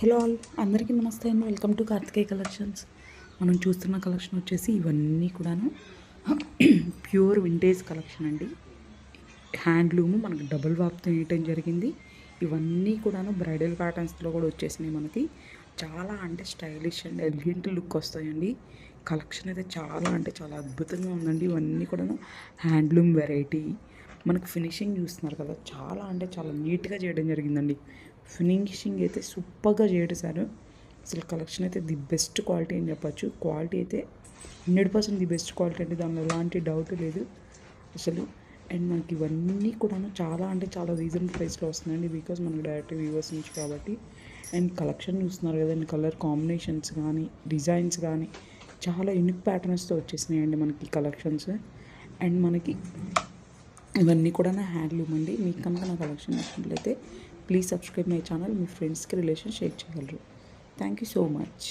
Hello all, అందరికీ నమస్తే అండి. Welcome to Karthikeya collections. మనం చూస్తున్న కలెక్షన్ వచ్చేసి ఇవన్నీ కూడాను ప్యూర్ వింటేజ్ కలెక్షన్ అండి. హ్యాండ్లూమ్ మనకు డబుల్ వాప్తో వేయటం జరిగింది. ఇవన్నీ కూడాను బ్రైడల్ ప్యాటర్న్స్లో కూడా వచ్చేసినాయి. మనకి చాలా అంటే స్టైలిష్ అండ్ ఎలిగెంట్ లుక్ వస్తాయండి. కలెక్షన్ అయితే చాలా అంటే చాలా అద్భుతంగా ఉందండి. ఇవన్నీ కూడాను హ్యాండ్లూమ్ వెరైటీ. మనకు ఫినిషింగ్ చూస్తున్నారు కదా, చాలా అంటే చాలా నీట్గా చేయడం జరిగిందండి. ఫినిషింగ్ అయితే సూపర్గా చేశారు. అసలు కలెక్షన్ అయితే ది బెస్ట్ క్వాలిటీ అని చెప్పచ్చు. క్వాలిటీ అయితే 100% ది బెస్ట్ క్వాలిటీ అండి, దానిలో ఎలాంటి డౌట్ లేదు అసలు. అండ్ మనకి ఇవన్నీ కూడా చాలా అంటే చాలా రీజనబుల్ ప్రైస్లో వస్తున్నాయండి, బికాజ్ మనకు డైరెక్ట్ వ్యూవర్స్ నుంచి కాబట్టి. అండ్ కలెక్షన్ చూస్తున్నారు కదండి, కలర్ కాంబినేషన్స్ కానీ డిజైన్స్ కానీ చాలా యూనిక్ ప్యాటర్న్స్తో వచ్చేసినాయండి మనకి కలెక్షన్స్. అండ్ మనకి ఇవన్నీ కూడా నా హ్యాండ్లూమ్ అండి. మీకు కనుక నా కలెక్షన్ నచ్చినట్లయితే ప్లీజ్ సబ్స్క్రైబ్ మై ఛానల్. మీ ఫ్రెండ్స్కి షేర్ చేయగలరు. Thank you so much.